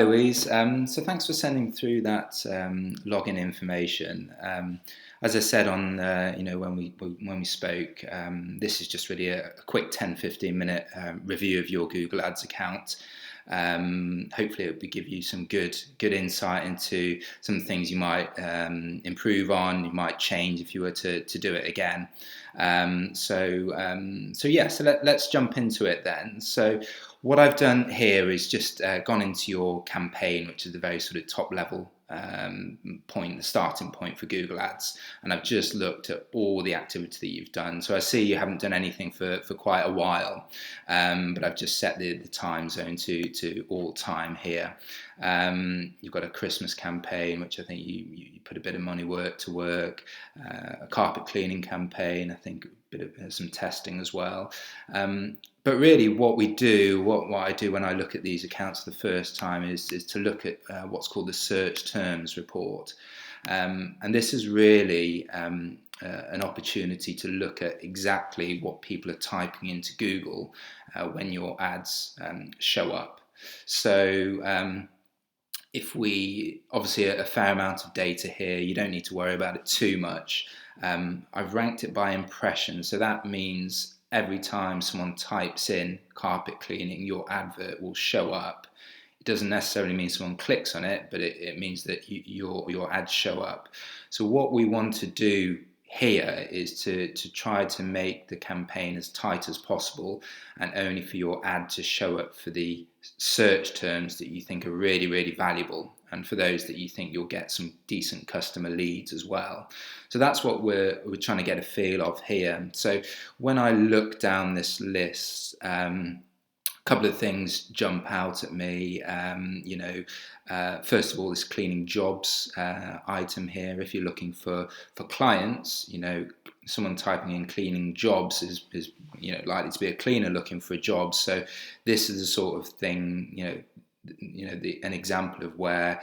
Louise. So thanks for sending through that login information. As I said on, when we spoke, this is just really a quick 10-15 minute review of your Google Ads account. Hopefully it will give you some good insight into some things you might improve on, you might change if you were to do it again. So let's jump into it then. So what I've done here is just gone into your campaign, which is the very sort of top level point, the starting point for Google Ads, and I've just looked at all the activity that you've done. So I see you haven't done anything for quite a while, but I've just set the time zone to all time here. You've got a Christmas campaign, which I think you put a bit of money to work, a carpet cleaning campaign, I think a bit of some testing as well. But really what I do when I look at these accounts for the first time is to look at what's called the search terms report. And this is really an opportunity to look at exactly what people are typing into Google when your ads show up. So if we, obviously a fair amount of data here, you don't need to worry about it too much. I've ranked it by impression, so that means every time someone types in carpet cleaning, your advert will show up. It doesn't necessarily mean someone clicks on it, but it means that your ads show up. So what we want to do here is to try to make the campaign as tight as possible, and only for your ad to show up for the search terms that you think are really, really valuable, and for those that you think you'll get some decent customer leads as well. So that's what we're trying to get a feel of here. So when I look down this list, a couple of things jump out at me. First of all, this cleaning jobs item here. If you're looking for clients, someone typing in cleaning jobs is likely to be a cleaner looking for a job. So this is the sort of thing, an example of where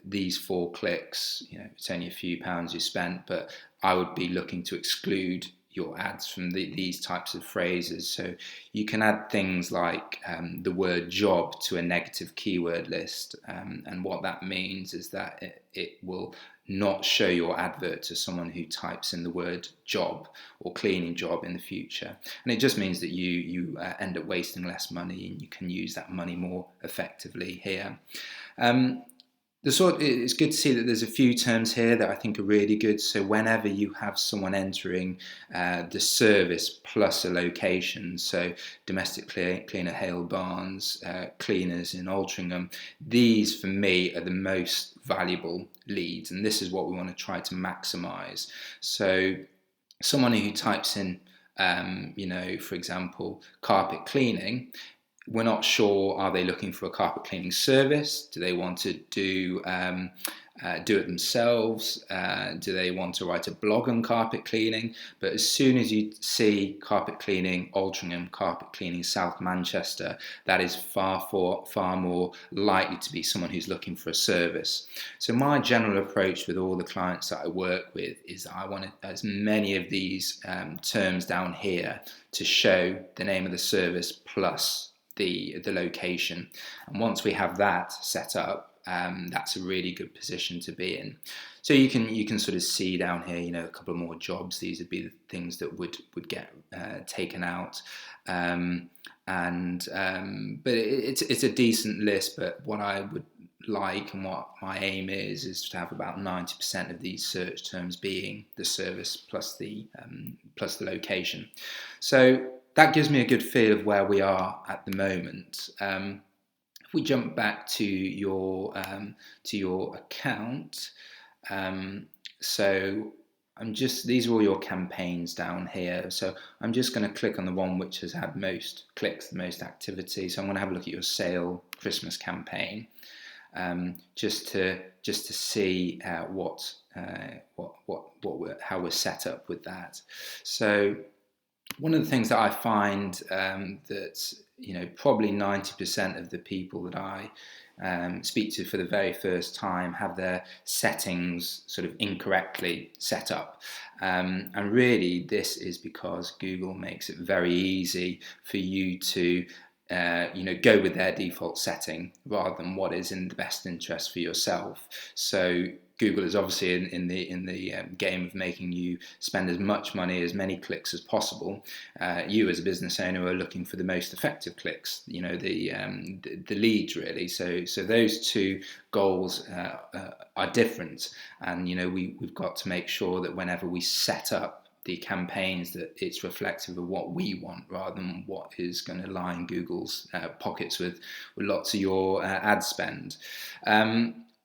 these 4 clicks, it's only a few pounds you spent, but I would be looking to exclude your ads from these types of phrases. So you can add things like the word job to a negative keyword list, and what that means is that it will not show your advert to someone who types in the word job or cleaning job in the future. And it just means that you end up wasting less money, and you can use that money more effectively here. It's good to see that there's a few terms here that I think are really good. So whenever you have someone entering the service plus a location, so domestic cleaner Hale Barnes, cleaners in Altrincham, these for me are the most valuable leads, and this is what we want to try to maximize. So someone who types in, for example, carpet cleaning, we're not sure, are they looking for a carpet cleaning service? Do they want to do it themselves? Do they want to write a blog on carpet cleaning? But as soon as you see carpet cleaning Altrincham, carpet cleaning South Manchester, that is far more likely to be someone who's looking for a service. So my general approach with all the clients that I work with is that I want as many of these terms down here to show the name of the service plus the location. And once we have that set up, that's a really good position to be in. So you can sort of see down here, a couple of more jobs. These would be the things that would get taken out. But it's a decent list. But what I would like, and what my aim is to have about 90% of these search terms being the service plus the location. So that gives me a good feel of where we are at the moment. If we jump back to your account, so these are all your campaigns down here. So I'm just going to click on the one which has had most clicks, the most activity. So I'm going to have a look at your sale Christmas campaign, just to see how we're set up with that. So one of the things that I find that probably 90% of the people that I speak to for the very first time have their settings sort of incorrectly set up, and really this is because Google makes it very easy for you to go with their default setting rather than what is in the best interest for yourself. So Google is obviously in the game of making you spend as much money, as many clicks as possible. You as a business owner are looking for the most effective clicks, the leads really. So those two goals are different, and we've got to make sure that whenever we set up the campaigns, that it's reflective of what we want rather than what is going to line Google's pockets with lots of your ad spend.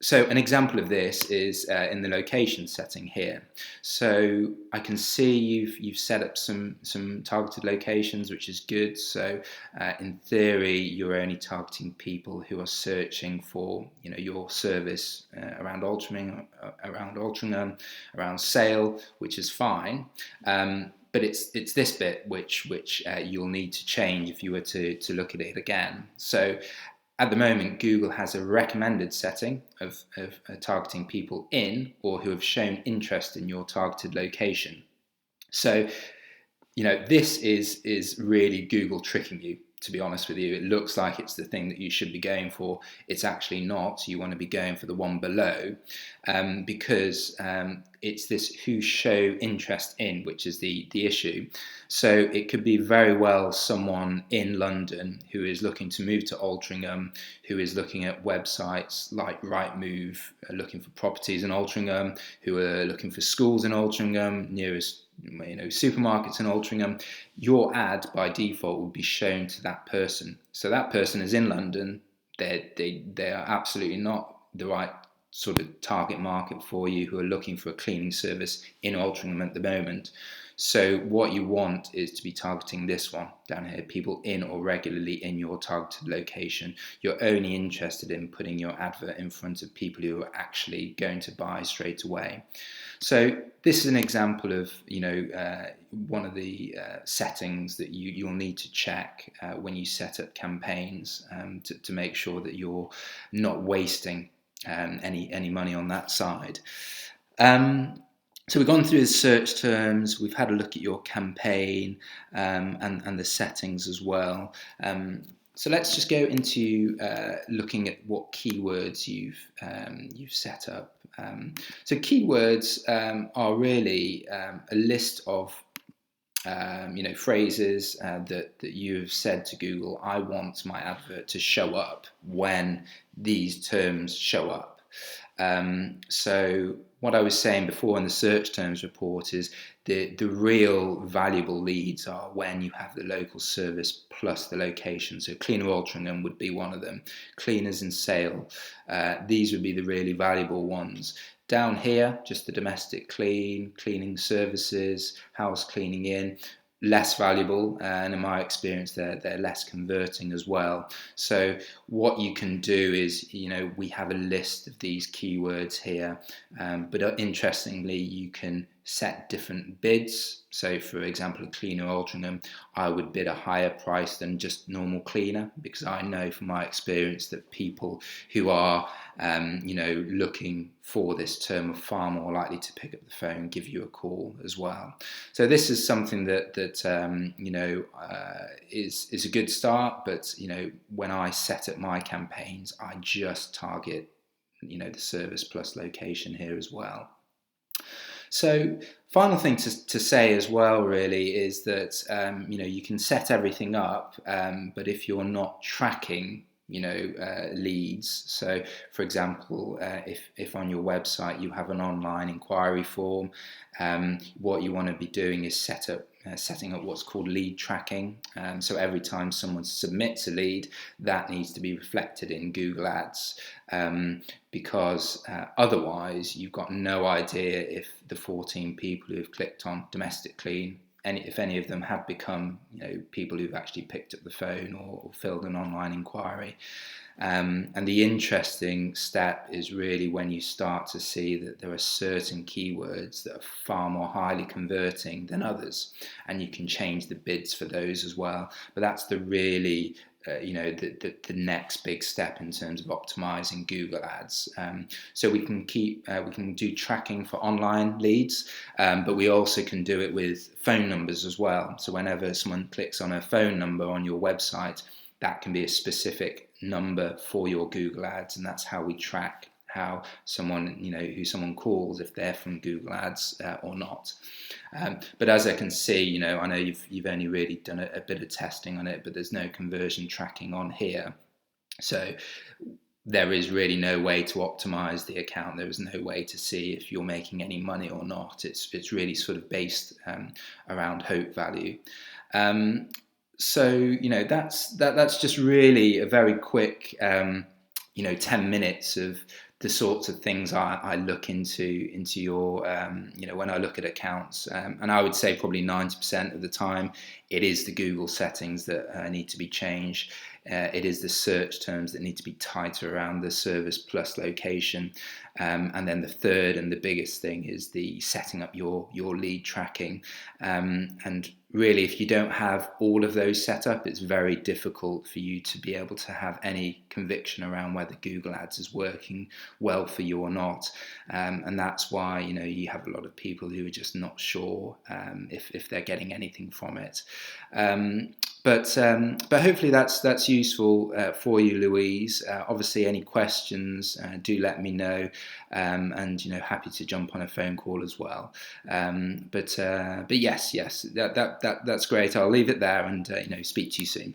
So an example of this is in the location setting here. So I can see you've set up some targeted locations, which is good. So in theory, you're only targeting people who are searching for your service around Altrincham, around Sale, which is fine. But it's this bit which you'll need to change if you were to look at it again. So at the moment, Google has a recommended setting of targeting people in or who have shown interest in your targeted location. So, this is really Google tricking you, to be honest with you. It looks like it's the thing that you should be going for. It's actually not. You want to be going for the one below, because it's this who show interest in, which is the issue. So it could be very well someone in London who is looking to move to Altrincham, who is looking at websites like Rightmove, looking for properties in Altrincham, who are looking for schools in Altrincham, nearest supermarkets in Altrincham. Your ad by default will be shown to that person. So that person is in London. They are absolutely not the right sort of target market for you, who are looking for a cleaning service in Altrincham at the moment. So what you want is to be targeting this one down here, people in or regularly in your targeted location. You're only interested in putting your advert in front of people who are actually going to buy straight away. So this is an example of one of the settings that you'll need to check when you set up campaigns, to make sure that you're not wasting any money on that side. So we've gone through the search terms, we've had a look at your campaign, and the settings as well. So let's just go into looking at what keywords you've set up. So keywords are really a list of phrases that you've said to Google, I want my advert to show up when these terms show up. So what I was saying before in the search terms report is the real valuable leads are when you have the local service plus the location. So Cleaner Altrincham would be one of them. Cleaners in Sale, these would be the really valuable ones. Down here, just the domestic cleaning services, house cleaning in, less valuable, and in my experience they're less converting as well. So what you can do is, we have a list of these keywords here, but interestingly you can set different bids. So for example, a Cleaner Altrincham, I would bid a higher price than just normal cleaner, because I know from my experience that people who are looking for this term are far more likely to pick up the phone and give you a call as well. So this is something that is a good start, but when I set up my campaigns, I just target the service plus location here as well. So final thing to say as well really is that you can set everything up, but if you're not tracking leads. So for example, if on your website you have an online inquiry form, what you want to be doing is setting up what's called lead tracking. So every time someone submits a lead, that needs to be reflected in Google Ads, because otherwise you've got no idea if the 14 people who have clicked on domestic clean, if any of them have become people who've actually picked up the phone or filled an online inquiry. And the interesting step is really when you start to see that there are certain keywords that are far more highly converting than others, and you can change the bids for those as well. But that's the really the next big step in terms of optimizing Google Ads. So we can do tracking for online leads, but we also can do it with phone numbers as well. So whenever someone clicks on a phone number on your website, that can be a specific number for your Google Ads, and that's how we track how someone, who someone calls, if they're from Google Ads or not. But as I can see, I know you've only really done a bit of testing on it, but there's no conversion tracking on here. So there is really no way to optimize the account. There is no way to see if you're making any money or not. It's really sort of based around hope value. So that's just really a very quick 10 minutes of the sorts of things I look into your when I look at accounts, and I would say probably 90% of the time it is the Google settings that need to be changed. It is the search terms that need to be tighter around the service plus location, and then the third and the biggest thing is the setting up your lead tracking. And really, if you don't have all of those set up, it's very difficult for you to be able to have any conviction around whether Google Ads is working well for you or not. And that's why you have a lot of people who are just not sure if they're getting anything from it. But hopefully that's useful for you, Louise. Obviously, any questions, do let me know, and happy to jump on a phone call as well. But yes, that's great. I'll leave it there and speak to you soon.